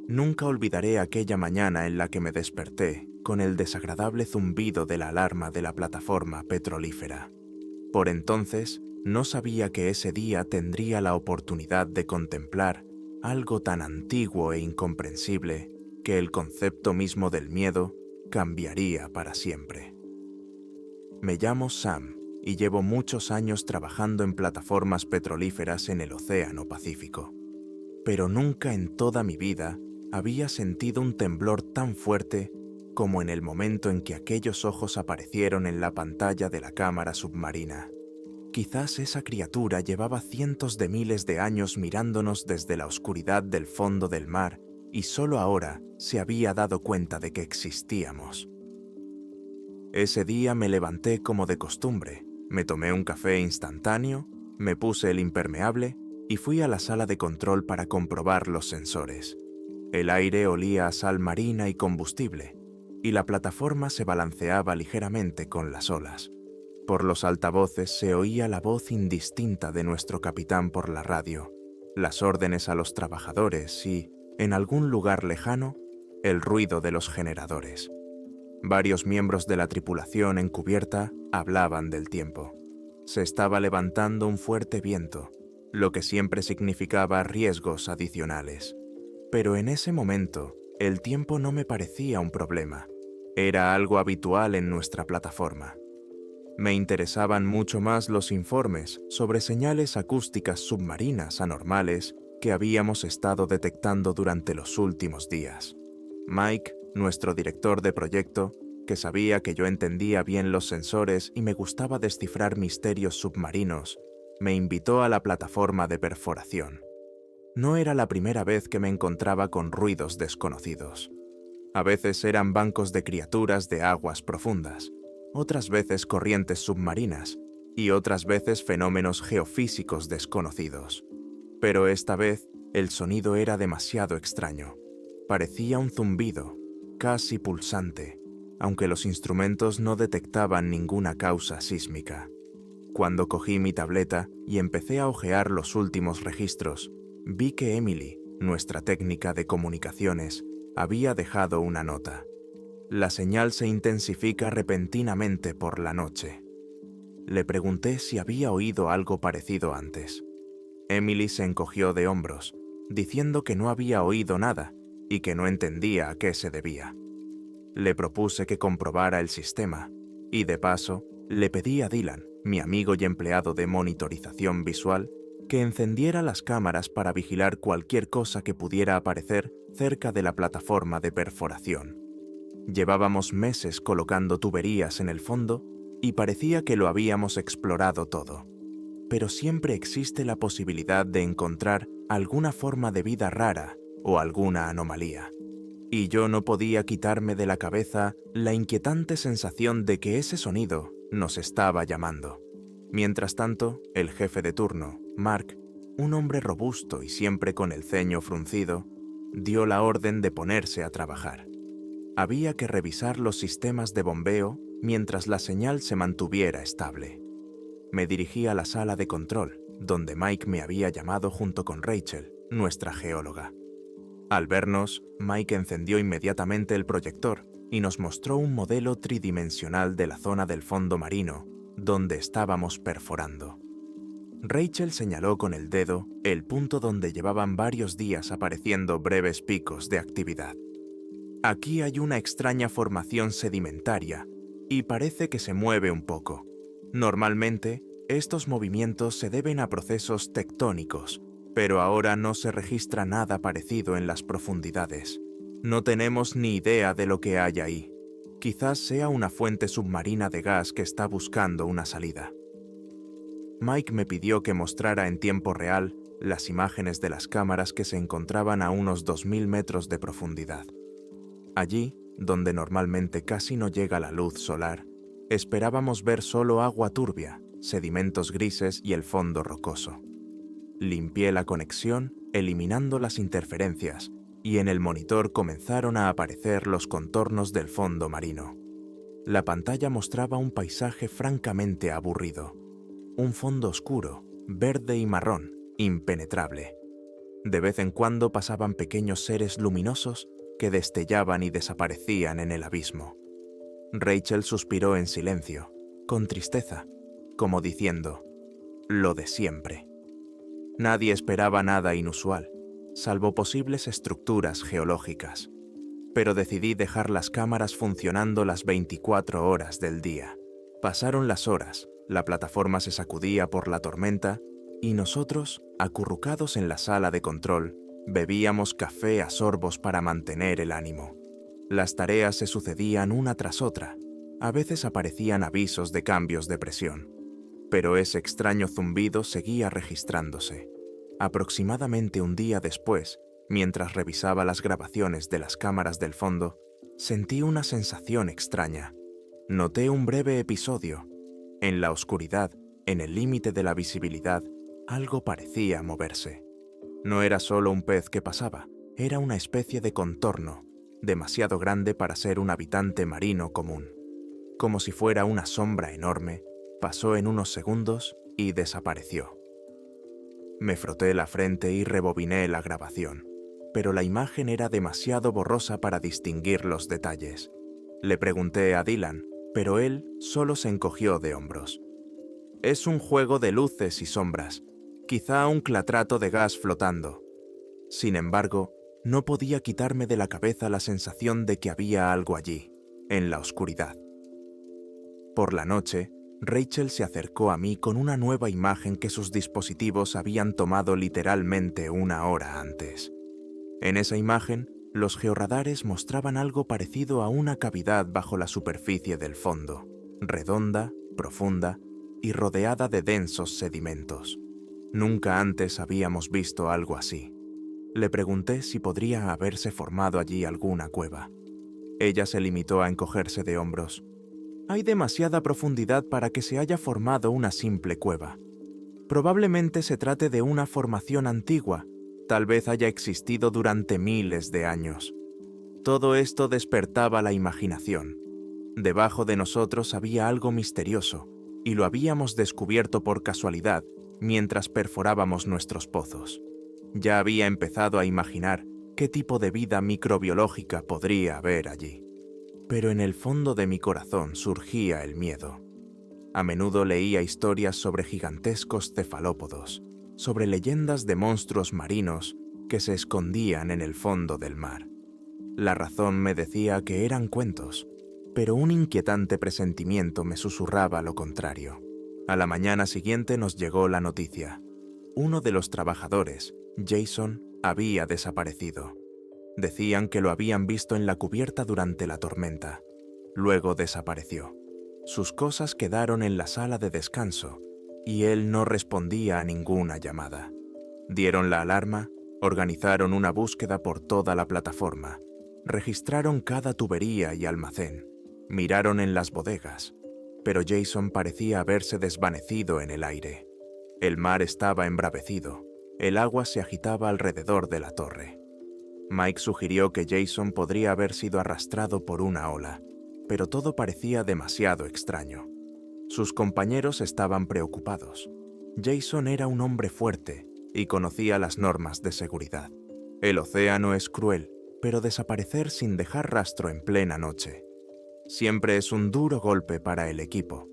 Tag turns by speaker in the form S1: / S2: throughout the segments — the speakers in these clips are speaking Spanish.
S1: Nunca olvidaré aquella mañana en la que me desperté con el desagradable zumbido de la alarma de la plataforma petrolífera. Por entonces, no sabía que ese día tendría la oportunidad de contemplar algo tan antiguo e incomprensible que el concepto mismo del miedo cambiaría para siempre. Me llamo Sam y llevo muchos años trabajando en plataformas petrolíferas en el Océano Pacífico. Pero nunca en toda mi vida había sentido un temblor tan fuerte como en el momento en que aquellos ojos aparecieron en la pantalla de la cámara submarina. Quizás esa criatura llevaba cientos de miles de años mirándonos desde la oscuridad del fondo del mar y solo ahora se había dado cuenta de que existíamos. Ese día me levanté como de costumbre, me tomé un café instantáneo, me puse el impermeable y fui a la sala de control para comprobar los sensores. El aire olía a sal marina y combustible, y la plataforma se balanceaba ligeramente con las olas. Por los altavoces se oía la voz indistinta de nuestro capitán por la radio, las órdenes a los trabajadores y, en algún lugar lejano, el ruido de los generadores. Varios miembros de la tripulación en cubierta hablaban del tiempo. Se estaba levantando un fuerte viento, lo que siempre significaba riesgos adicionales. Pero en ese momento, el tiempo no me parecía un problema. Era algo habitual en nuestra plataforma. Me interesaban mucho más los informes sobre señales acústicas submarinas anormales que habíamos estado detectando durante los últimos días. Mike, nuestro director de proyecto, que sabía que yo entendía bien los sensores y me gustaba descifrar misterios submarinos, me invitó a la plataforma de perforación. No era la primera vez que me encontraba con ruidos desconocidos. A veces eran bancos de criaturas de aguas profundas, otras veces corrientes submarinas y otras veces fenómenos geofísicos desconocidos. Pero esta vez el sonido era demasiado extraño. Parecía un zumbido, casi pulsante, aunque los instrumentos no detectaban ninguna causa sísmica. Cuando cogí mi tableta y empecé a hojear los últimos registros, vi que Emily, nuestra técnica de comunicaciones, había dejado una nota. La señal se intensifica repentinamente por la noche. Le pregunté si había oído algo parecido antes. Emily se encogió de hombros, diciendo que no había oído nada y que no entendía a qué se debía. Le propuse que comprobara el sistema y, de paso, le pedí a Dylan, mi amigo y empleado de monitorización visual, que encendiera las cámaras para vigilar cualquier cosa que pudiera aparecer cerca de la plataforma de perforación. Llevábamos meses colocando tuberías en el fondo y parecía que lo habíamos explorado todo. Pero siempre existe la posibilidad de encontrar alguna forma de vida rara o alguna anomalía. Y yo no podía quitarme de la cabeza la inquietante sensación de que ese sonido nos estaba llamando. Mientras tanto, el jefe de turno, Mark, un hombre robusto y siempre con el ceño fruncido, dio la orden de ponerse a trabajar. Había que revisar los sistemas de bombeo mientras la señal se mantuviera estable. Me dirigí a la sala de control, donde Mike me había llamado junto con Rachel, nuestra geóloga. Al vernos, Mike encendió inmediatamente el proyector y nos mostró un modelo tridimensional de la zona del fondo marino, donde estábamos perforando. Rachel señaló con el dedo el punto donde llevaban varios días apareciendo breves picos de actividad. Aquí hay una extraña formación sedimentaria y parece que se mueve un poco. Normalmente, estos movimientos se deben a procesos tectónicos, pero ahora no se registra nada parecido en las profundidades. No tenemos ni idea de lo que hay ahí. Quizás sea una fuente submarina de gas que está buscando una salida. Mike me pidió que mostrara en tiempo real las imágenes de las cámaras que se encontraban a unos 2000 metros de profundidad. Allí, donde normalmente casi no llega la luz solar, esperábamos ver solo agua turbia, sedimentos grises y el fondo rocoso. Limpié la conexión, eliminando las interferencias, y en el monitor comenzaron a aparecer los contornos del fondo marino. La pantalla mostraba un paisaje francamente aburrido. Un fondo oscuro, verde y marrón, impenetrable. De vez en cuando pasaban pequeños seres luminosos que destellaban y desaparecían en el abismo. Rachel suspiró en silencio, con tristeza, como diciendo, lo de siempre. Nadie esperaba nada inusual, salvo posibles estructuras geológicas, pero decidí dejar las cámaras funcionando las 24 horas del día. Pasaron las horas, la plataforma se sacudía por la tormenta y nosotros, acurrucados en la sala de control, bebíamos café a sorbos para mantener el ánimo. Las tareas se sucedían una tras otra. A veces aparecían avisos de cambios de presión, pero ese extraño zumbido seguía registrándose. Aproximadamente un día después, mientras revisaba las grabaciones de las cámaras del fondo, sentí una sensación extraña. Noté un breve episodio. En la oscuridad, en el límite de la visibilidad, algo parecía moverse. No era solo un pez que pasaba, era una especie de contorno, demasiado grande para ser un habitante marino común. Como si fuera una sombra enorme, pasó en unos segundos y desapareció. Me froté la frente y rebobiné la grabación, pero la imagen era demasiado borrosa para distinguir los detalles. Le pregunté a Dylan, pero él solo se encogió de hombros. Es un juego de luces y sombras, quizá un clatrato de gas flotando. Sin embargo, no podía quitarme de la cabeza la sensación de que había algo allí, en la oscuridad. Por la noche, Rachel se acercó a mí con una nueva imagen que sus dispositivos habían tomado literalmente una hora antes. En esa imagen, los georradares mostraban algo parecido a una cavidad bajo la superficie del fondo, redonda, profunda y rodeada de densos sedimentos. Nunca antes habíamos visto algo así. Le pregunté si podría haberse formado allí alguna cueva. Ella se limitó a encogerse de hombros. Hay demasiada profundidad para que se haya formado una simple cueva. Probablemente se trate de una formación antigua, tal vez haya existido durante miles de años. Todo esto despertaba la imaginación. Debajo de nosotros había algo misterioso, y lo habíamos descubierto por casualidad mientras perforábamos nuestros pozos. Ya había empezado a imaginar qué tipo de vida microbiológica podría haber allí. Pero en el fondo de mi corazón surgía el miedo. A menudo leía historias sobre gigantescos cefalópodos, sobre leyendas de monstruos marinos que se escondían en el fondo del mar. La razón me decía que eran cuentos, pero un inquietante presentimiento me susurraba lo contrario. A la mañana siguiente nos llegó la noticia. Uno de los trabajadores, Jason, había desaparecido. Decían que lo habían visto en la cubierta durante la tormenta. Luego desapareció. Sus cosas quedaron en la sala de descanso y él no respondía a ninguna llamada. Dieron la alarma, organizaron una búsqueda por toda la plataforma, registraron cada tubería y almacén, miraron en las bodegas, pero Jason parecía haberse desvanecido en el aire. El mar estaba embravecido, el agua se agitaba alrededor de la torre. Mike sugirió que Jason podría haber sido arrastrado por una ola, pero todo parecía demasiado extraño. Sus compañeros estaban preocupados. Jason era un hombre fuerte y conocía las normas de seguridad. El océano es cruel, pero desaparecer sin dejar rastro en plena noche siempre es un duro golpe para el equipo.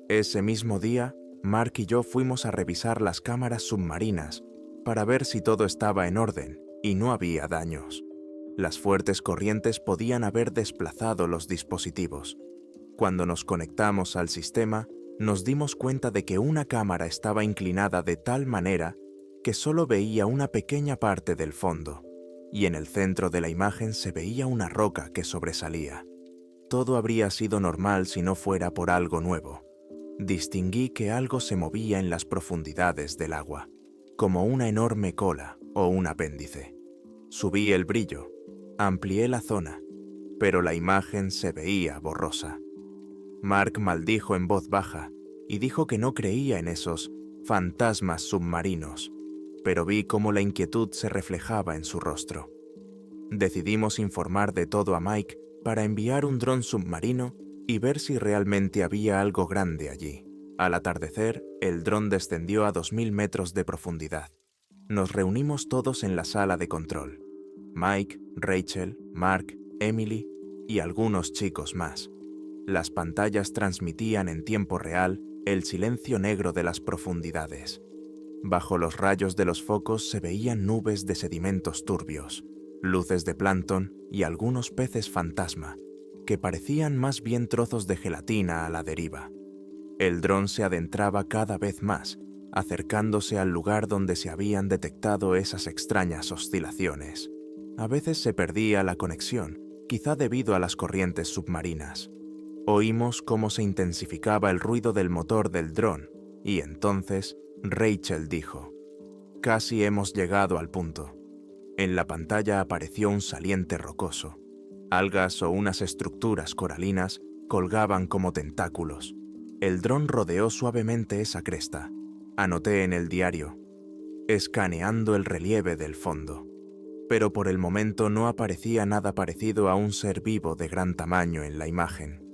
S1: Ese mismo día, Mark y yo fuimos a revisar las cámaras submarinas para ver si todo estaba en orden y no había daños. Las fuertes corrientes podían haber desplazado los dispositivos. Cuando nos conectamos al sistema, nos dimos cuenta de que una cámara estaba inclinada de tal manera que solo veía una pequeña parte del fondo, y en el centro de la imagen se veía una roca que sobresalía. Todo habría sido normal si no fuera por algo nuevo. Distinguí que algo se movía en las profundidades del agua, como una enorme cola o un apéndice. Subí el brillo, amplié la zona, pero la imagen se veía borrosa. Mark maldijo en voz baja y dijo que no creía en esos fantasmas submarinos, pero vi cómo la inquietud se reflejaba en su rostro. Decidimos informar de todo a Mike para enviar un dron submarino y ver si realmente había algo grande allí. Al atardecer, el dron descendió a 2000 metros de profundidad. Nos reunimos todos en la sala de control. Mike, Rachel, Mark, Emily y algunos chicos más. Las pantallas transmitían en tiempo real el silencio negro de las profundidades. Bajo los rayos de los focos se veían nubes de sedimentos turbios, luces de plancton y algunos peces fantasma, que parecían más bien trozos de gelatina a la deriva. El dron se adentraba cada vez más, acercándose al lugar donde se habían detectado esas extrañas oscilaciones. A veces se perdía la conexión, quizá debido a las corrientes submarinas. Oímos cómo se intensificaba el ruido del motor del dron, y entonces Rachel dijo: «Casi hemos llegado al punto». En la pantalla apareció un saliente rocoso. Algas o unas estructuras coralinas colgaban como tentáculos. El dron rodeó suavemente esa cresta. Anoté en el diario: «Escaneando el relieve del fondo». Pero por el momento no aparecía nada parecido a un ser vivo de gran tamaño en la imagen.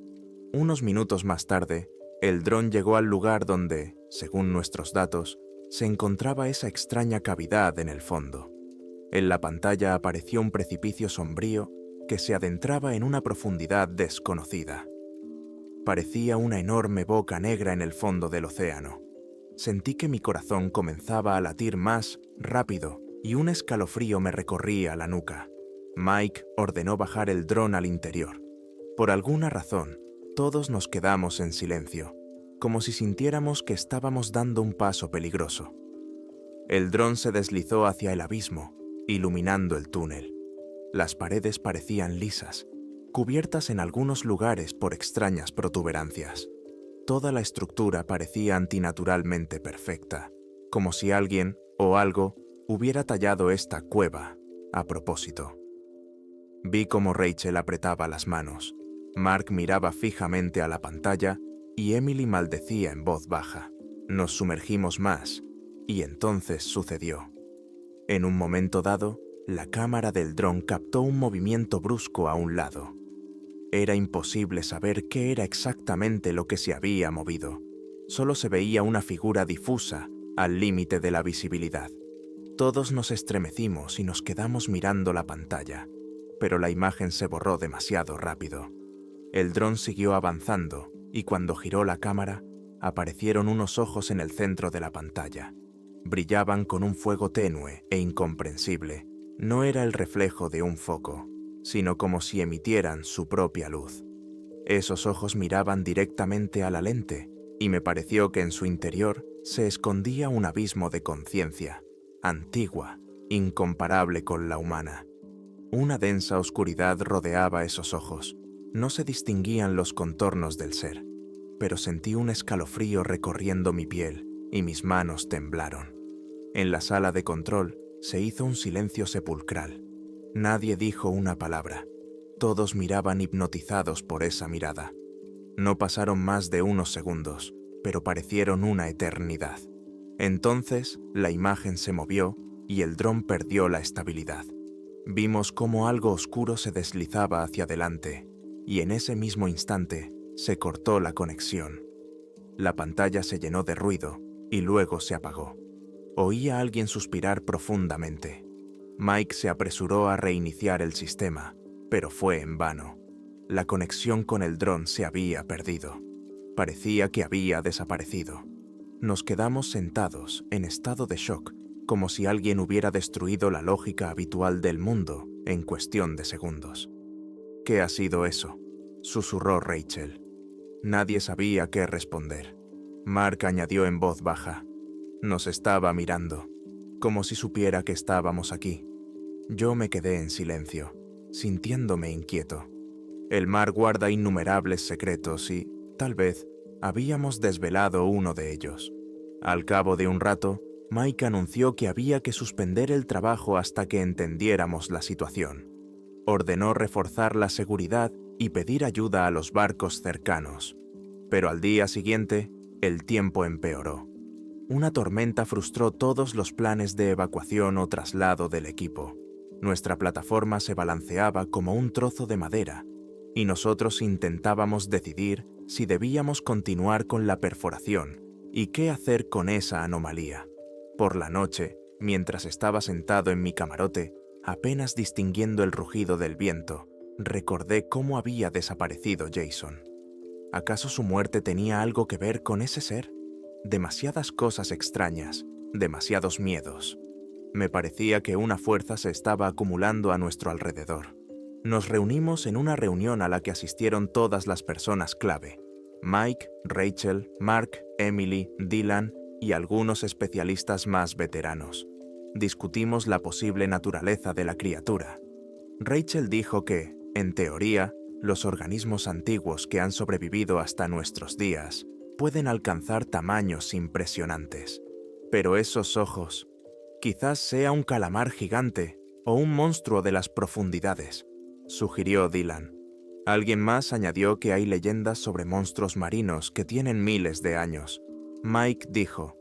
S1: Unos minutos más tarde, el dron llegó al lugar donde, según nuestros datos, se encontraba esa extraña cavidad en el fondo. En la pantalla apareció un precipicio sombrío que se adentraba en una profundidad desconocida. Parecía una enorme boca negra en el fondo del océano. Sentí que mi corazón comenzaba a latir más rápido y un escalofrío me recorría la nuca. Mike ordenó bajar el dron al interior. Por alguna razón, todos nos quedamos en silencio, como si sintiéramos que estábamos dando un paso peligroso. El dron se deslizó hacia el abismo, iluminando el túnel. Las paredes parecían lisas, cubiertas en algunos lugares por extrañas protuberancias. Toda la estructura parecía antinaturalmente perfecta, como si alguien o algo hubiera tallado esta cueva a propósito. Vi cómo Rachel apretaba las manos, Mark miraba fijamente a la pantalla y Emily maldecía en voz baja. Nos sumergimos más, y entonces sucedió. En un momento dado, la cámara del dron captó un movimiento brusco a un lado. Era imposible saber qué era exactamente lo que se había movido. Solo se veía una figura difusa al límite de la visibilidad. Todos nos estremecimos y nos quedamos mirando la pantalla, pero la imagen se borró demasiado rápido. El dron siguió avanzando y cuando giró la cámara, aparecieron unos ojos en el centro de la pantalla. Brillaban con un fuego tenue e incomprensible. No era el reflejo de un foco, sino como si emitieran su propia luz. Esos ojos miraban directamente a la lente y me pareció que en su interior se escondía un abismo de conciencia, antigua, incomparable con la humana. Una densa oscuridad rodeaba esos ojos. No se distinguían los contornos del ser, pero sentí un escalofrío recorriendo mi piel y mis manos temblaron. En la sala de control se hizo un silencio sepulcral. Nadie dijo una palabra. Todos miraban hipnotizados por esa mirada. No pasaron más de unos segundos, pero parecieron una eternidad. Entonces, la imagen se movió y el dron perdió la estabilidad. Vimos cómo algo oscuro se deslizaba hacia adelante, y en ese mismo instante se cortó la conexión. La pantalla se llenó de ruido y luego se apagó. Oí a alguien suspirar profundamente. Mike se apresuró a reiniciar el sistema, pero fue en vano. La conexión con el dron se había perdido. Parecía que había desaparecido. Nos quedamos sentados en estado de shock, como si alguien hubiera destruido la lógica habitual del mundo en cuestión de segundos. «¿Qué ha sido eso?», susurró Rachel. Nadie sabía qué responder. Mark añadió en voz baja: «Nos estaba mirando, como si supiera que estábamos aquí». Yo me quedé en silencio, sintiéndome inquieto. El mar guarda innumerables secretos y, tal vez, habíamos desvelado uno de ellos. Al cabo de un rato, Mike anunció que había que suspender el trabajo hasta que entendiéramos la situación. Ordenó reforzar la seguridad y pedir ayuda a los barcos cercanos. Pero al día siguiente, el tiempo empeoró. Una tormenta frustró todos los planes de evacuación o traslado del equipo. Nuestra plataforma se balanceaba como un trozo de madera, y nosotros intentábamos decidir si debíamos continuar con la perforación y qué hacer con esa anomalía. Por la noche, Mientras estaba sentado en mi camarote, apenas distinguiendo el rugido del viento, recordé cómo había desaparecido Jason. ¿Acaso su muerte tenía algo que ver con ese ser? Demasiadas cosas extrañas, demasiados miedos. Me parecía que una fuerza se estaba acumulando a nuestro alrededor. Nos reunimos en una reunión a la que asistieron todas las personas clave: Mike, Rachel, Mark, Emily, Dylan y algunos especialistas más veteranos. Discutimos la posible naturaleza de la criatura. Rachel dijo que, en teoría, los organismos antiguos que han sobrevivido hasta nuestros días pueden alcanzar tamaños impresionantes. Pero esos ojos, quizás sea un calamar gigante o un monstruo de las profundidades, sugirió Dylan. Alguien más añadió que hay leyendas sobre monstruos marinos que tienen miles de años. Mike dijo: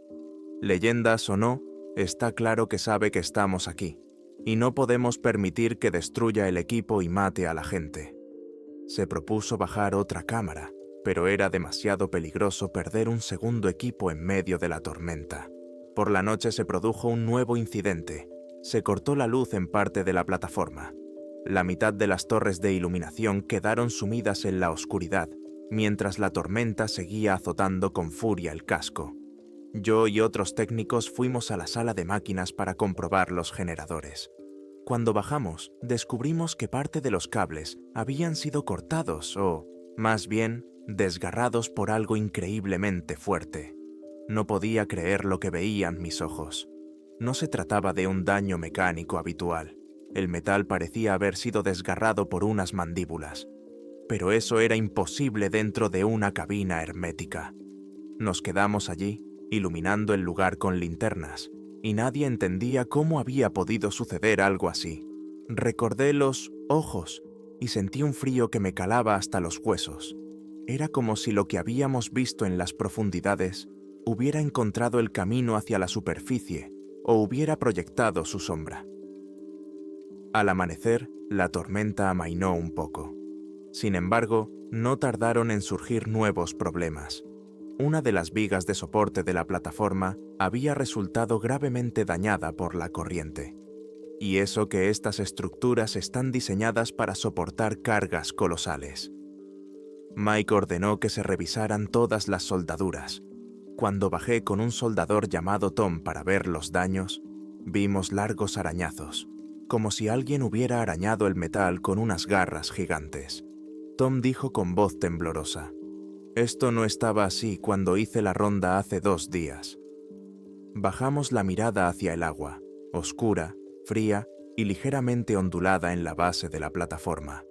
S1: leyendas o no, está claro que sabe que estamos aquí, y no podemos permitir que destruya el equipo y mate a la gente. Se propuso bajar otra cámara, pero era demasiado peligroso perder un segundo equipo en medio de la tormenta. Por la noche se produjo un nuevo incidente. Se cortó la luz en parte de la plataforma. La mitad de las torres de iluminación quedaron sumidas en la oscuridad, mientras la tormenta seguía azotando con furia el casco. Yo y otros técnicos fuimos a la sala de máquinas para comprobar los generadores. Cuando bajamos, descubrimos que parte de los cables habían sido cortados o, más bien, desgarrados por algo increíblemente fuerte. No podía creer lo que veían mis ojos. No se trataba de un daño mecánico habitual. El metal parecía haber sido desgarrado por unas mandíbulas. Pero eso era imposible dentro de una cabina hermética. Nos quedamos allí, iluminando el lugar con linternas, y nadie entendía cómo había podido suceder algo así. Recordé los ojos y sentí un frío que me calaba hasta los huesos. Era como si lo que habíamos visto en las profundidades hubiera encontrado el camino hacia la superficie o hubiera proyectado su sombra. Al amanecer, la tormenta amainó un poco. Sin embargo, no tardaron en surgir nuevos problemas. Una de las vigas de soporte de la plataforma había resultado gravemente dañada por la corriente. Y eso que estas estructuras están diseñadas para soportar cargas colosales. Mike ordenó que se revisaran todas las soldaduras. Cuando bajé con un soldador llamado Tom para ver los daños, vimos largos arañazos, como si alguien hubiera arañado el metal con unas garras gigantes. Tom dijo con voz temblorosa: esto no estaba así cuando hice la ronda hace 2 días. Bajamos la mirada hacia el agua, oscura, fría y ligeramente ondulada en la base de la plataforma.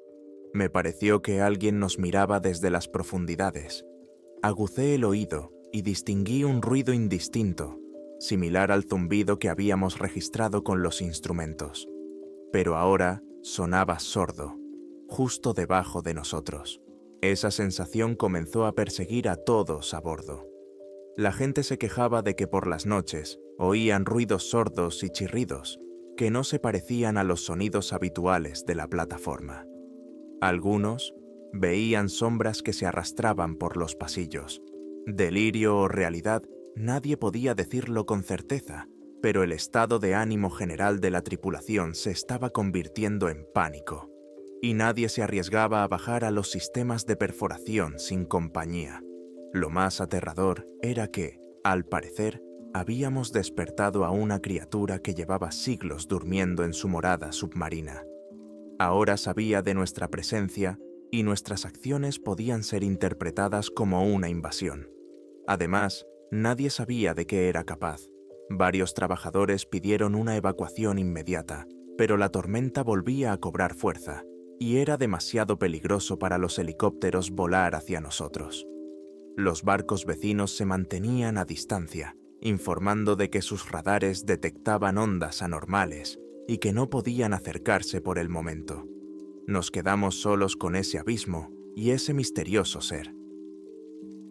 S1: Me pareció que alguien nos miraba desde las profundidades. Agucé el oído y distinguí un ruido indistinto, similar al zumbido que habíamos registrado con los instrumentos. Pero ahora sonaba sordo, justo debajo de nosotros. Esa sensación comenzó a perseguir a todos a bordo. La gente se quejaba de que por las noches oían ruidos sordos y chirridos que no se parecían a los sonidos habituales de la plataforma. Algunos veían sombras que se arrastraban por los pasillos. Delirio o realidad, nadie podía decirlo con certeza, pero el estado de ánimo general de la tripulación se estaba convirtiendo en pánico, y nadie se arriesgaba a bajar a los sistemas de perforación sin compañía. Lo más aterrador era que, al parecer, habíamos despertado a una criatura que llevaba siglos durmiendo en su morada submarina. Ahora sabía de nuestra presencia y nuestras acciones podían ser interpretadas como una invasión. Además, nadie sabía de qué era capaz. Varios trabajadores pidieron una evacuación inmediata, pero la tormenta volvía a cobrar fuerza, y era demasiado peligroso para los helicópteros volar hacia nosotros. Los barcos vecinos se mantenían a distancia, informando de que sus radares detectaban ondas anormales y que no podían acercarse por el momento. Nos quedamos solos con ese abismo y ese misterioso ser.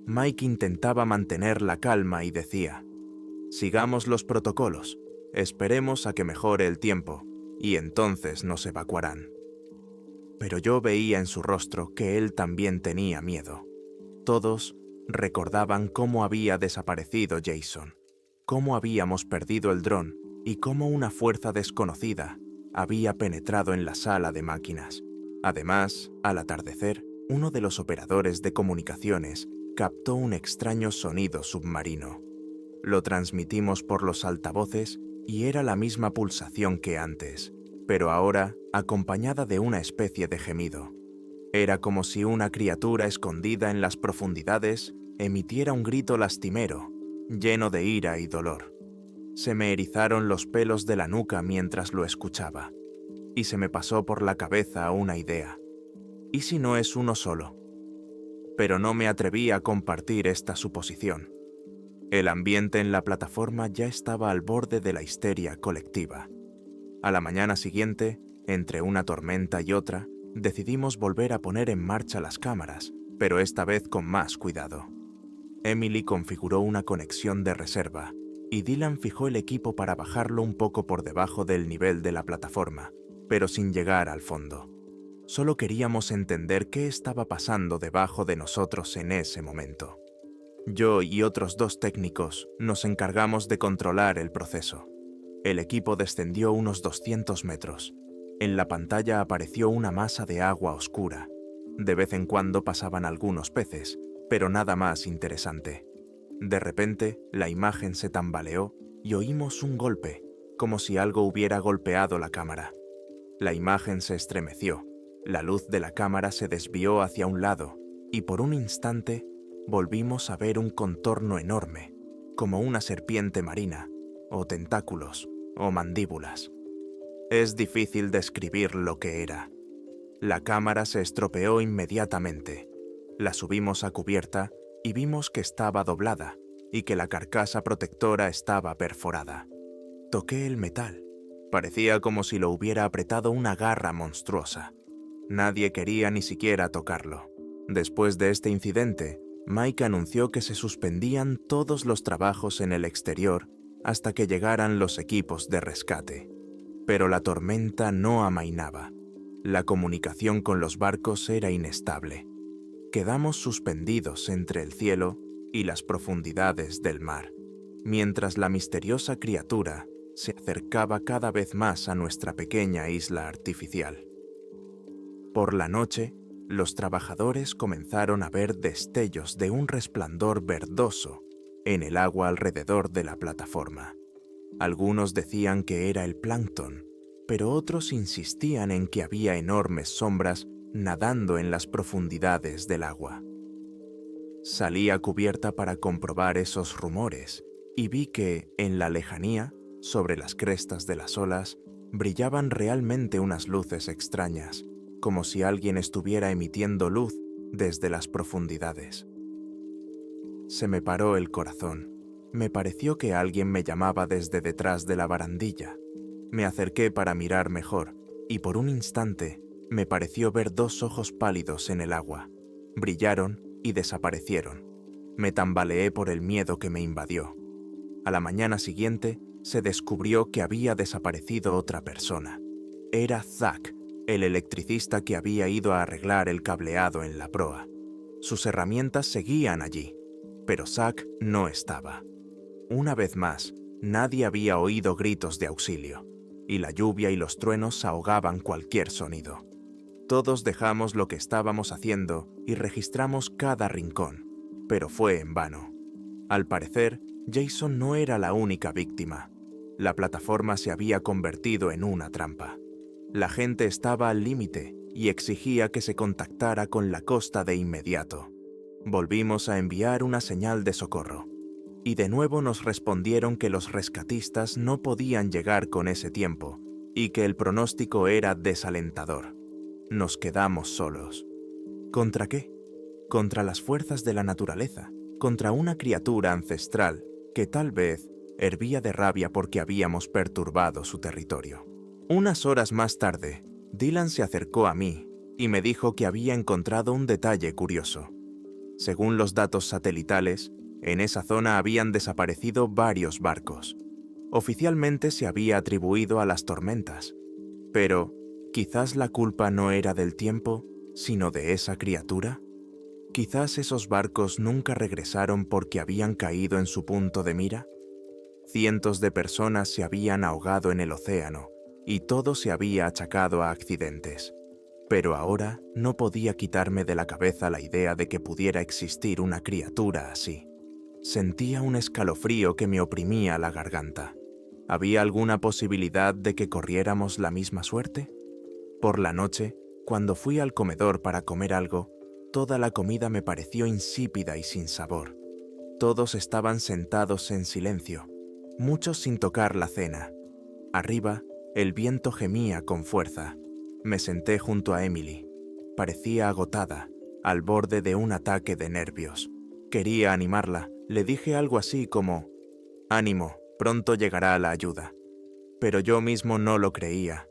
S1: Mike intentaba mantener la calma y decía: sigamos los protocolos, esperemos a que mejore el tiempo, y entonces nos evacuarán. Pero yo veía en su rostro que él también tenía miedo. Todos recordaban cómo había desaparecido Jason, cómo habíamos perdido el dron y cómo una fuerza desconocida había penetrado en la sala de máquinas. Además, al atardecer, uno de los operadores de comunicaciones captó un extraño sonido submarino. Lo transmitimos por los altavoces y era la misma pulsación que antes, pero ahora acompañada de una especie de gemido. Era como si una criatura escondida en las profundidades emitiera un grito lastimero, lleno de ira y dolor. Se me erizaron los pelos de la nuca mientras lo escuchaba, y se me pasó por la cabeza una idea. ¿Y si no es uno solo? Pero no me atreví a compartir esta suposición. El ambiente en la plataforma ya estaba al borde de la histeria colectiva. A la mañana siguiente, entre una tormenta y otra, decidimos volver a poner en marcha las cámaras, pero esta vez con más cuidado. Emily configuró una conexión de reserva y Dylan fijó el equipo para bajarlo un poco por debajo del nivel de la plataforma, pero sin llegar al fondo. Solo queríamos entender qué estaba pasando debajo de nosotros en ese momento. Yo y otros 2 técnicos nos encargamos de controlar el proceso. El equipo descendió unos 200 metros. En la pantalla apareció una masa de agua oscura. De vez en cuando pasaban algunos peces, pero nada más interesante. De repente, la imagen se tambaleó y oímos un golpe, como si algo hubiera golpeado la cámara. La imagen se estremeció, la luz de la cámara se desvió hacia un lado y por un instante volvimos a ver un contorno enorme, como una serpiente marina, o tentáculos, o mandíbulas. Es difícil describir lo que era. La cámara se estropeó inmediatamente. La subimos a cubierta y vimos que estaba doblada y que la carcasa protectora estaba perforada. Toqué el metal. Parecía como si lo hubiera apretado una garra monstruosa. Nadie quería ni siquiera tocarlo. Después de este incidente, Mike anunció que se suspendían todos los trabajos en el exterior hasta que llegaran los equipos de rescate. Pero la tormenta no amainaba. La comunicación con los barcos era inestable. Quedamos suspendidos entre el cielo y las profundidades del mar, mientras la misteriosa criatura se acercaba cada vez más a nuestra pequeña isla artificial. Por la noche, los trabajadores comenzaron a ver destellos de un resplandor verdoso en el agua alrededor de la plataforma. Algunos decían que era el plancton, pero otros insistían en que había enormes sombras nadando en las profundidades del agua. Salí a cubierta para comprobar esos rumores y vi que, en la lejanía, sobre las crestas de las olas, brillaban realmente unas luces extrañas, como si alguien estuviera emitiendo luz desde las profundidades. Se me paró el corazón. Me pareció que alguien me llamaba desde detrás de la barandilla. Me acerqué para mirar mejor, y por un instante me pareció ver 2 ojos pálidos en el agua. Brillaron y desaparecieron. Me tambaleé por el miedo que me invadió. A la mañana siguiente se descubrió que había desaparecido otra persona. Era Zack, el electricista que había ido a arreglar el cableado en la proa. Sus herramientas seguían allí, pero Zack no estaba. Una vez más, nadie había oído gritos de auxilio, y la lluvia y los truenos ahogaban cualquier sonido. Todos dejamos lo que estábamos haciendo y registramos cada rincón, pero fue en vano. Al parecer, Jason no era la única víctima. La plataforma se había convertido en una trampa. La gente estaba al límite y exigía que se contactara con la costa de inmediato. Volvimos a enviar una señal de socorro, y de nuevo nos respondieron que los rescatistas no podían llegar con ese tiempo y que el pronóstico era desalentador. Nos quedamos solos. ¿Contra qué? Contra las fuerzas de la naturaleza, contra una criatura ancestral que tal vez hervía de rabia porque habíamos perturbado su territorio. Unas horas más tarde, Dylan se acercó a mí y me dijo que había encontrado un detalle curioso. Según los datos satelitales, en esa zona habían desaparecido varios barcos. Oficialmente se había atribuido a las tormentas, pero quizás la culpa no era del tiempo, sino de esa criatura. Quizás esos barcos nunca regresaron porque habían caído en su punto de mira. Cientos de personas se habían ahogado en el océano y todo se había achacado a accidentes. Pero ahora no podía quitarme de la cabeza la idea de que pudiera existir una criatura así. Sentía un escalofrío que me oprimía la garganta. ¿Había alguna posibilidad de que corriéramos la misma suerte? Por la noche, cuando fui al comedor para comer algo, toda la comida me pareció insípida y sin sabor. Todos estaban sentados en silencio, muchos sin tocar la cena. Arriba, el viento gemía con fuerza. Me senté junto a Emily. Parecía agotada, al borde de un ataque de nervios. Quería animarla. Le dije algo así como: «Ánimo, pronto llegará la ayuda». Pero yo mismo no lo creía.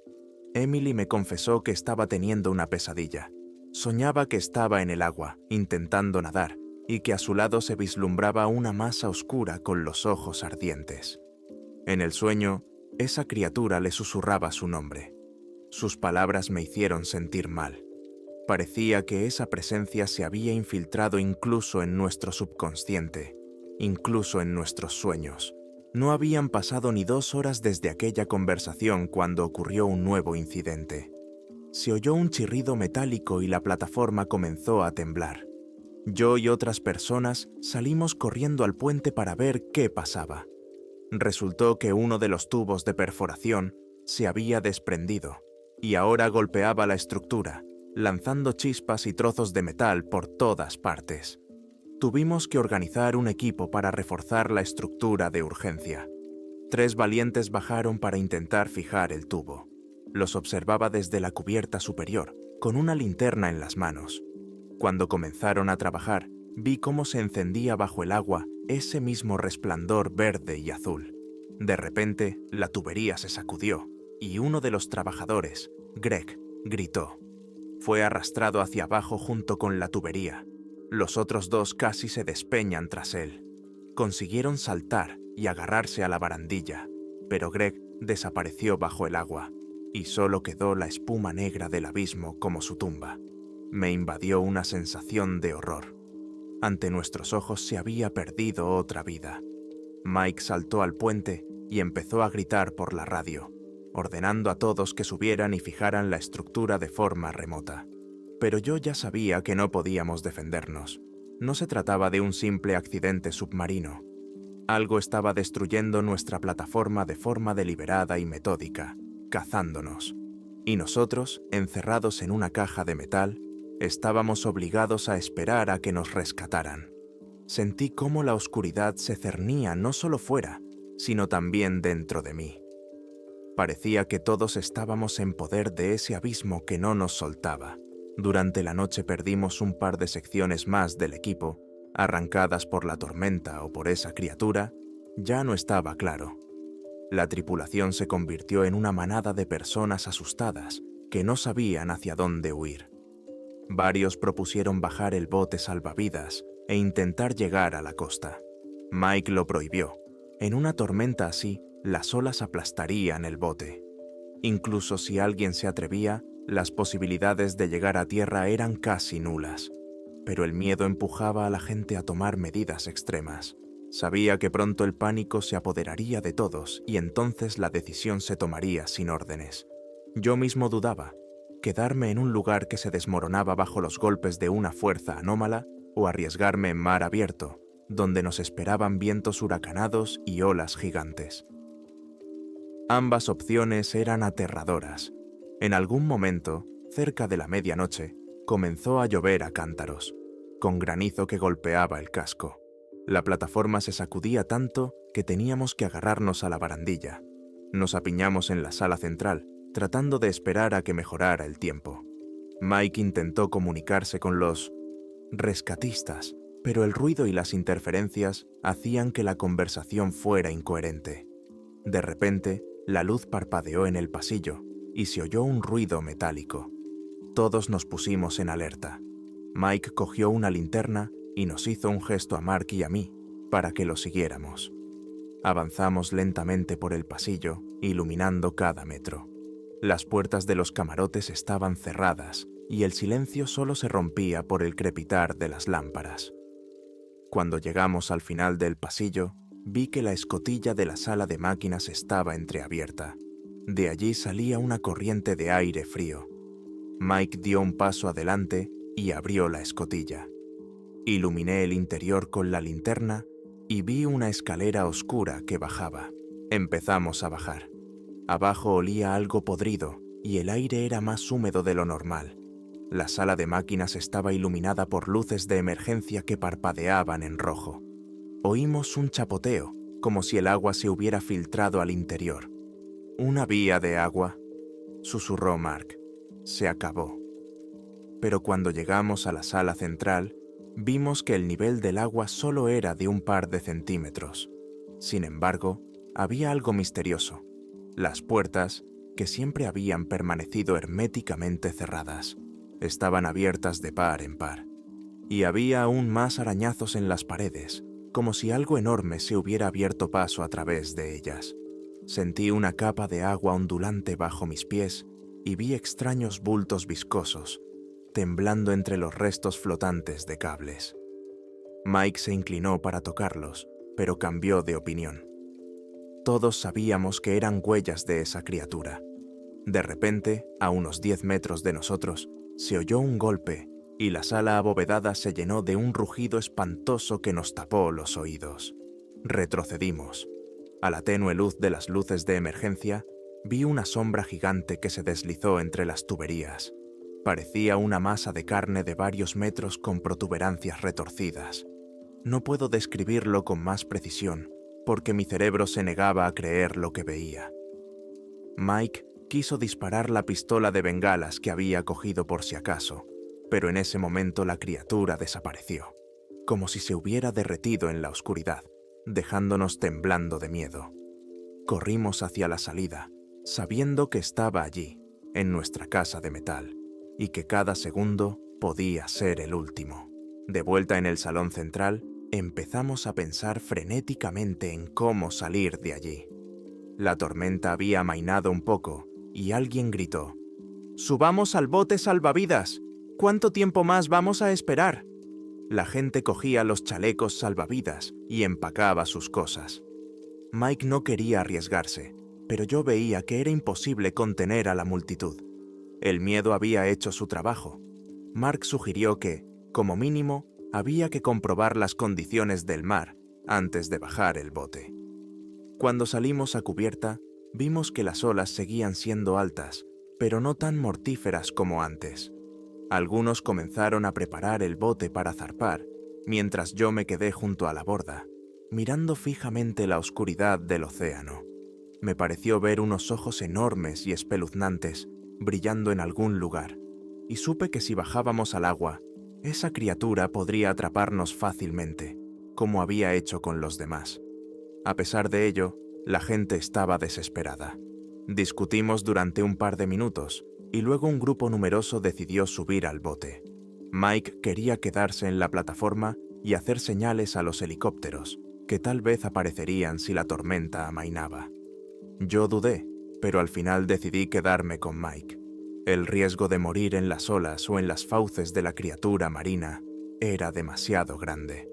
S1: Emily me confesó que estaba teniendo una pesadilla. Soñaba que estaba en el agua, intentando nadar, y que a su lado se vislumbraba una masa oscura con los ojos ardientes. En el sueño, esa criatura le susurraba su nombre. Sus palabras me hicieron sentir mal. Parecía que esa presencia se había infiltrado incluso en nuestro subconsciente, incluso en nuestros sueños. No habían pasado ni 2 horas desde aquella conversación cuando ocurrió un nuevo incidente. Se oyó un chirrido metálico y la plataforma comenzó a temblar. Yo y otras personas salimos corriendo al puente para ver qué pasaba. Resultó que uno de los tubos de perforación se había desprendido y ahora golpeaba la estructura, lanzando chispas y trozos de metal por todas partes. Tuvimos que organizar un equipo para reforzar la estructura de urgencia. 3 valientes bajaron para intentar fijar el tubo. Los observaba desde la cubierta superior, con una linterna en las manos. Cuando comenzaron a trabajar, vi cómo se encendía bajo el agua ese mismo resplandor verde y azul. De repente, la tubería se sacudió y uno de los trabajadores, Greg, gritó. Fue arrastrado hacia abajo junto con la tubería. Los otros 2 casi se despeñan tras él. Consiguieron saltar y agarrarse a la barandilla, pero Greg desapareció bajo el agua y solo quedó la espuma negra del abismo como su tumba. Me invadió una sensación de horror. Ante nuestros ojos se había perdido otra vida. Mike saltó al puente y empezó a gritar por la radio, ordenando a todos que subieran y fijaran la estructura de forma remota. Pero yo ya sabía que no podíamos defendernos. No se trataba de un simple accidente submarino. Algo estaba destruyendo nuestra plataforma de forma deliberada y metódica, cazándonos. Y nosotros, encerrados en una caja de metal, estábamos obligados a esperar a que nos rescataran. Sentí cómo la oscuridad se cernía no solo fuera, sino también dentro de mí. Parecía que todos estábamos en poder de ese abismo que no nos soltaba. Durante la noche perdimos un par de secciones más del equipo, arrancadas por la tormenta o por esa criatura, ya no estaba claro. La tripulación se convirtió en una manada de personas asustadas que no sabían hacia dónde huir. Varios propusieron bajar el bote salvavidas e intentar llegar a la costa. Mike lo prohibió. En una tormenta así, las olas aplastarían el bote. Incluso si alguien se atrevía, las posibilidades de llegar a tierra eran casi nulas. Pero el miedo empujaba a la gente a tomar medidas extremas. Sabía que pronto el pánico se apoderaría de todos y entonces la decisión se tomaría sin órdenes. Yo mismo dudaba, quedarme en un lugar que se desmoronaba bajo los golpes de una fuerza anómala o arriesgarme en mar abierto, donde nos esperaban vientos huracanados y olas gigantes. Ambas opciones eran aterradoras. En algún momento, cerca de la medianoche, comenzó a llover a cántaros, con granizo que golpeaba el casco. La plataforma se sacudía tanto que teníamos que agarrarnos a la barandilla. Nos apiñamos en la sala central, tratando de esperar a que mejorara el tiempo. Mike intentó comunicarse con los rescatistas, pero el ruido y las interferencias hacían que la conversación fuera incoherente. De repente, la luz parpadeó en el pasillo y se oyó un ruido metálico. Todos nos pusimos en alerta. Mike cogió una linterna y nos hizo un gesto a Mark y a mí para que lo siguiéramos. Avanzamos lentamente por el pasillo, iluminando cada metro. Las puertas de los camarotes estaban cerradas y el silencio solo se rompía por el crepitar de las lámparas. Cuando llegamos al final del pasillo, vi que la escotilla de la sala de máquinas estaba entreabierta. De allí salía una corriente de aire frío. Mike dio un paso adelante y abrió la escotilla. Iluminé el interior con la linterna y vi una escalera oscura que bajaba. Empezamos a bajar. Abajo olía algo podrido y el aire era más húmedo de lo normal. La sala de máquinas estaba iluminada por luces de emergencia que parpadeaban en rojo. Oímos un chapoteo, como si el agua se hubiera filtrado al interior. «¿Una vía de agua?», susurró Mark. «Se acabó». Pero cuando llegamos a la sala central, vimos que el nivel del agua solo era de un par de centímetros. Sin embargo, había algo misterioso. Las puertas, que siempre habían permanecido herméticamente cerradas, estaban abiertas de par en par. Y había aún más arañazos en las paredes, como si algo enorme se hubiera abierto paso a través de ellas. Sentí una capa de agua ondulante bajo mis pies y vi extraños bultos viscosos, temblando entre los restos flotantes de cables. Mike se inclinó para tocarlos, pero cambió de opinión. Todos sabíamos que eran huellas de esa criatura. De repente, a unos 10 metros de nosotros, se oyó un golpe y la sala abovedada se llenó de un rugido espantoso que nos tapó los oídos. Retrocedimos. A la tenue luz de las luces de emergencia, vi una sombra gigante que se deslizó entre las tuberías. Parecía una masa de carne de varios metros con protuberancias retorcidas. No puedo describirlo con más precisión, porque mi cerebro se negaba a creer lo que veía. Mike quiso disparar la pistola de bengalas que había cogido por si acaso, pero en ese momento la criatura desapareció, como si se hubiera derretido en la oscuridad, dejándonos temblando de miedo. Corrimos hacia la salida, sabiendo que estaba allí, en nuestra casa de metal, y que cada segundo podía ser el último. De vuelta en el salón central, empezamos a pensar frenéticamente en cómo salir de allí. La tormenta había amainado un poco y alguien gritó: «¡Subamos al bote salvavidas! ¿Cuánto tiempo más vamos a esperar?». La gente cogía los chalecos salvavidas y empacaba sus cosas. Mike no quería arriesgarse, pero yo veía que era imposible contener a la multitud. El miedo había hecho su trabajo. Mark sugirió que, como mínimo, había que comprobar las condiciones del mar antes de bajar el bote. Cuando salimos a cubierta, vimos que las olas seguían siendo altas, pero no tan mortíferas como antes. Algunos comenzaron a preparar el bote para zarpar, mientras yo me quedé junto a la borda, mirando fijamente la oscuridad del océano. Me pareció ver unos ojos enormes y espeluznantes brillando en algún lugar, y supe que si bajábamos al agua, esa criatura podría atraparnos fácilmente, como había hecho con los demás. A pesar de ello, la gente estaba desesperada. Discutimos durante un par de minutos, y luego un grupo numeroso decidió subir al bote. Mike quería quedarse en la plataforma y hacer señales a los helicópteros, que tal vez aparecerían si la tormenta amainaba. Yo dudé, pero al final decidí quedarme con Mike. El riesgo de morir en las olas o en las fauces de la criatura marina era demasiado grande.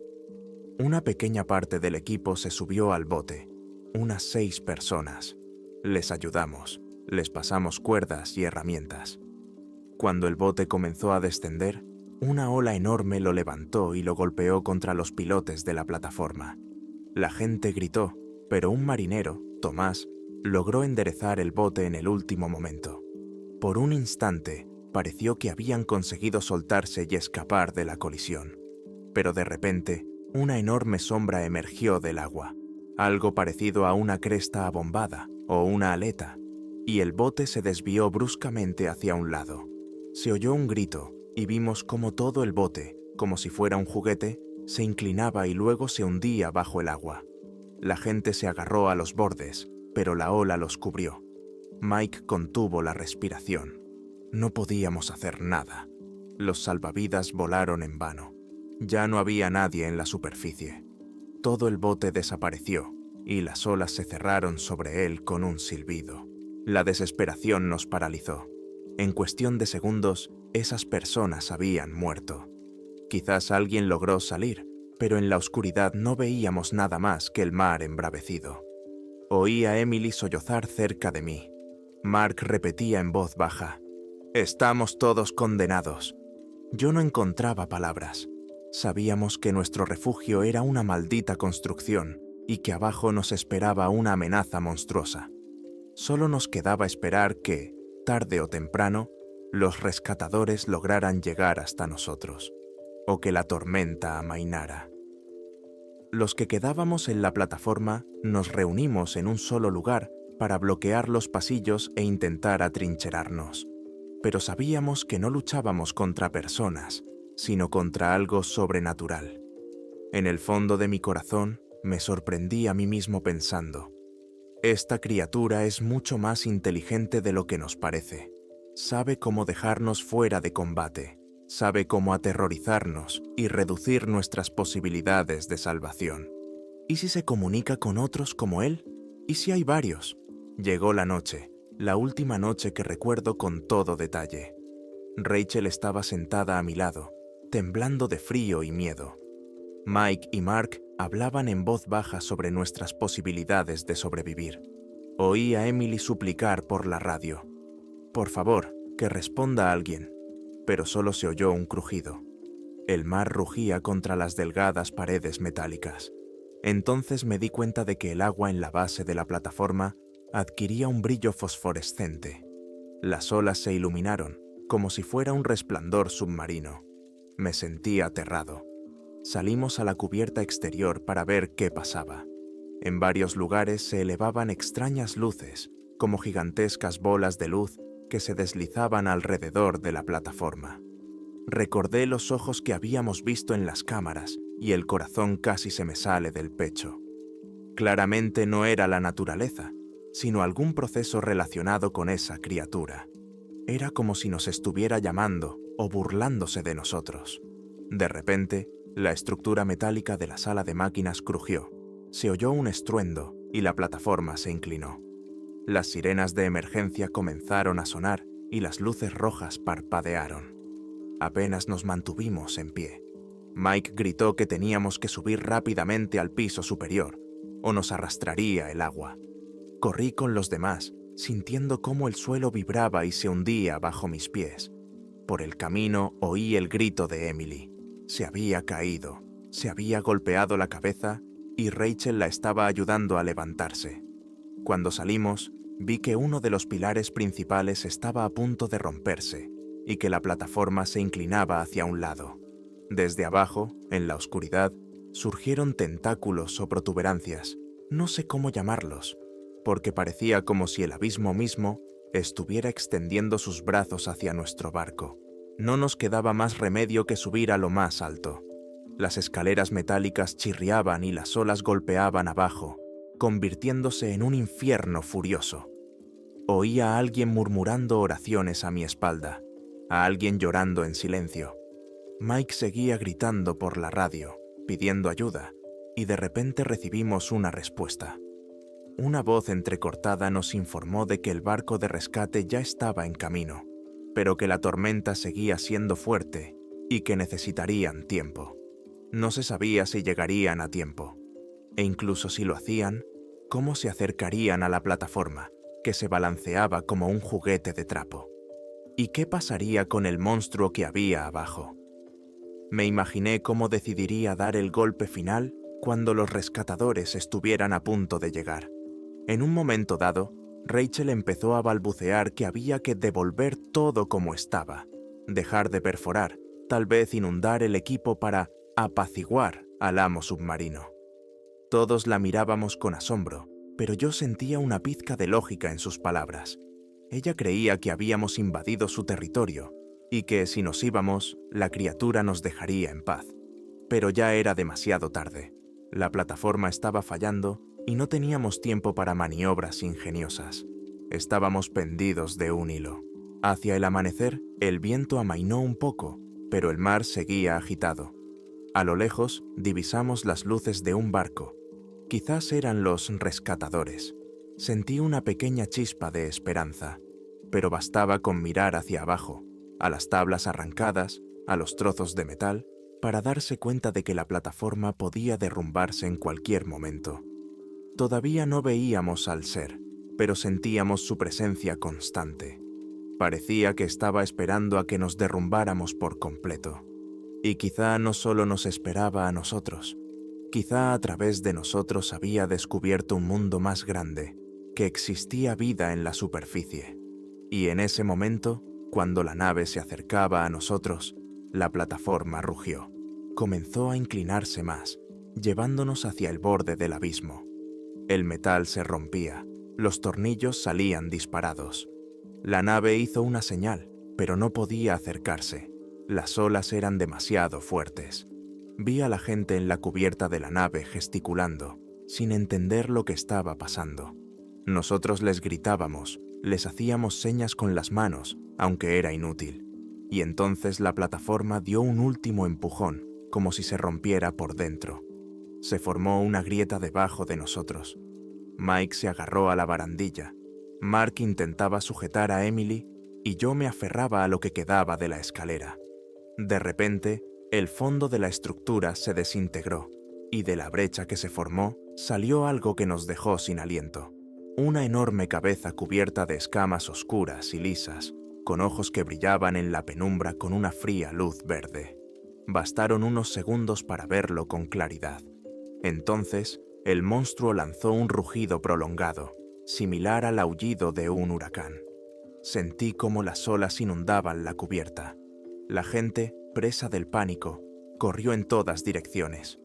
S1: Una pequeña parte del equipo se subió al bote, unas 6 personas. Les ayudamos, les pasamos cuerdas y herramientas. Cuando el bote comenzó a descender, una ola enorme lo levantó y lo golpeó contra los pilotes de la plataforma. La gente gritó, pero un marinero, Tomás, logró enderezar el bote en el último momento. Por un instante, pareció que habían conseguido soltarse y escapar de la colisión. Pero de repente, una enorme sombra emergió del agua, algo parecido a una cresta abombada o una aleta, y el bote se desvió bruscamente hacia un lado. Se oyó un grito y vimos cómo todo el bote, como si fuera un juguete, se inclinaba y luego se hundía bajo el agua. La gente se agarró a los bordes, pero la ola los cubrió. Mike contuvo la respiración. No podíamos hacer nada. Los salvavidas volaron en vano. Ya no había nadie en la superficie. Todo el bote desapareció y las olas se cerraron sobre él con un silbido. La desesperación nos paralizó. En cuestión de segundos, esas personas habían muerto. Quizás alguien logró salir, pero en la oscuridad no veíamos nada más que el mar embravecido. Oí a Emily sollozar cerca de mí. Mark repetía en voz baja: «Estamos todos condenados». Yo no encontraba palabras. Sabíamos que nuestro refugio era una maldita construcción y que abajo nos esperaba una amenaza monstruosa. Solo nos quedaba esperar que, tarde o temprano, los rescatadores lograran llegar hasta nosotros, o que la tormenta amainara. Los que quedábamos en la plataforma nos reunimos en un solo lugar para bloquear los pasillos e intentar atrincherarnos. Pero sabíamos que no luchábamos contra personas, sino contra algo sobrenatural. En el fondo de mi corazón me sorprendí a mí mismo pensando: esta criatura es mucho más inteligente de lo que nos parece. Sabe cómo dejarnos fuera de combate, sabe cómo aterrorizarnos y reducir nuestras posibilidades de salvación. ¿Y si se comunica con otros como él? ¿Y si hay varios? Llegó la noche, la última noche que recuerdo con todo detalle. Rachel estaba sentada a mi lado, temblando de frío y miedo. Mike y Mark hablaban en voz baja sobre nuestras posibilidades de sobrevivir. Oí a Emily suplicar por la radio: «Por favor, que responda alguien», pero solo se oyó un crujido. El mar rugía contra las delgadas paredes metálicas. Entonces me di cuenta de que el agua en la base de la plataforma adquiría un brillo fosforescente. Las olas se iluminaron, como si fuera un resplandor submarino. Me sentí aterrado. Salimos a la cubierta exterior para ver qué pasaba. En varios lugares se elevaban extrañas luces, como gigantescas bolas de luz que se deslizaban alrededor de la plataforma. Recordé los ojos que habíamos visto en las cámaras y el corazón casi se me sale del pecho. Claramente no era la naturaleza, sino algún proceso relacionado con esa criatura. Era como si nos estuviera llamando o burlándose de nosotros. De repente, la estructura metálica de la sala de máquinas crujió, se oyó un estruendo y la plataforma se inclinó. Las sirenas de emergencia comenzaron a sonar y las luces rojas parpadearon. Apenas nos mantuvimos en pie. Mike gritó que teníamos que subir rápidamente al piso superior, o nos arrastraría el agua. Corrí con los demás, sintiendo cómo el suelo vibraba y se hundía bajo mis pies. Por el camino oí el grito de Emily. Se había caído, se había golpeado la cabeza y Rachel la estaba ayudando a levantarse. Cuando salimos, vi que uno de los pilares principales estaba a punto de romperse y que la plataforma se inclinaba hacia un lado. Desde abajo, en la oscuridad, surgieron tentáculos o protuberancias, no sé cómo llamarlos, porque parecía como si el abismo mismo estuviera extendiendo sus brazos hacia nuestro barco. No nos quedaba más remedio que subir a lo más alto. Las escaleras metálicas chirriaban y las olas golpeaban abajo, convirtiéndose en un infierno furioso. Oía a alguien murmurando oraciones a mi espalda, a alguien llorando en silencio. Mike seguía gritando por la radio, pidiendo ayuda, y de repente recibimos una respuesta. Una voz entrecortada nos informó de que el barco de rescate ya estaba en camino, pero que la tormenta seguía siendo fuerte y que necesitarían tiempo. No se sabía si llegarían a tiempo, e incluso si lo hacían, cómo se acercarían a la plataforma, que se balanceaba como un juguete de trapo. ¿Y qué pasaría con el monstruo que había abajo? Me imaginé cómo decidiría dar el golpe final cuando los rescatadores estuvieran a punto de llegar. En un momento dado, Rachel empezó a balbucear que había que devolver todo como estaba, dejar de perforar, tal vez inundar el equipo para apaciguar al amo submarino. Todos la mirábamos con asombro, pero yo sentía una pizca de lógica en sus palabras. Ella creía que habíamos invadido su territorio y que si nos íbamos, la criatura nos dejaría en paz. Pero ya era demasiado tarde. La plataforma estaba fallando y no teníamos tiempo para maniobras ingeniosas. Estábamos pendidos de un hilo. Hacia el amanecer, el viento amainó un poco, pero el mar seguía agitado. A lo lejos, divisamos las luces de un barco. Quizás eran los rescatadores. Sentí una pequeña chispa de esperanza, pero bastaba con mirar hacia abajo, a las tablas arrancadas, a los trozos de metal, para darse cuenta de que la plataforma podía derrumbarse en cualquier momento. Todavía no veíamos al ser, pero sentíamos su presencia constante. Parecía que estaba esperando a que nos derrumbáramos por completo. Y quizá no solo nos esperaba a nosotros, quizá a través de nosotros había descubierto un mundo más grande, que existía vida en la superficie. Y en ese momento, cuando la nave se acercaba a nosotros, la plataforma rugió. Comenzó a inclinarse más, llevándonos hacia el borde del abismo. El metal se rompía, los tornillos salían disparados. La nave hizo una señal, pero no podía acercarse. Las olas eran demasiado fuertes. Vi a la gente en la cubierta de la nave gesticulando, sin entender lo que estaba pasando. Nosotros les gritábamos, les hacíamos señas con las manos, aunque era inútil. Y entonces la plataforma dio un último empujón, como si se rompiera por dentro. Se formó una grieta debajo de nosotros. Mike se agarró a la barandilla. Mark intentaba sujetar a Emily y yo me aferraba a lo que quedaba de la escalera. De repente, el fondo de la estructura se desintegró y de la brecha que se formó salió algo que nos dejó sin aliento. Una enorme cabeza cubierta de escamas oscuras y lisas, con ojos que brillaban en la penumbra con una fría luz verde. Bastaron unos segundos para verlo con claridad. Entonces, el monstruo lanzó un rugido prolongado, similar al aullido de un huracán. Sentí cómo las olas inundaban la cubierta. La gente, presa del pánico, corrió en todas direcciones.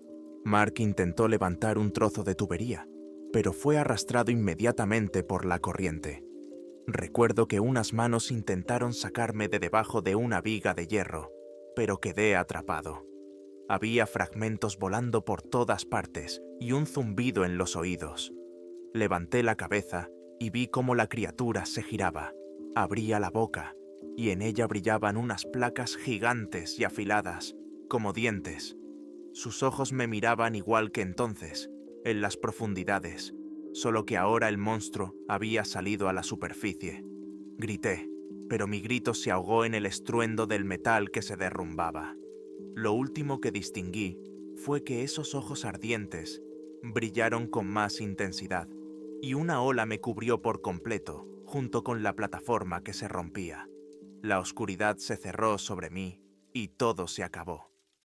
S1: Mark intentó levantar un trozo de tubería, pero fue arrastrado inmediatamente por la corriente. Recuerdo que unas manos intentaron sacarme de debajo de una viga de hierro, pero quedé atrapado. Había fragmentos volando por todas partes y un zumbido en los oídos. Levanté la cabeza y vi cómo la criatura se giraba, abría la boca y en ella brillaban unas placas gigantes y afiladas, como dientes. Sus ojos me miraban igual que entonces, en las profundidades, solo que ahora el monstruo había salido a la superficie. Grité, pero mi grito se ahogó en el estruendo del metal que se derrumbaba. Lo último que distinguí fue que esos ojos ardientes brillaron con más intensidad y una ola me cubrió por completo, junto con la plataforma que se rompía. La oscuridad se cerró sobre mí y todo se acabó.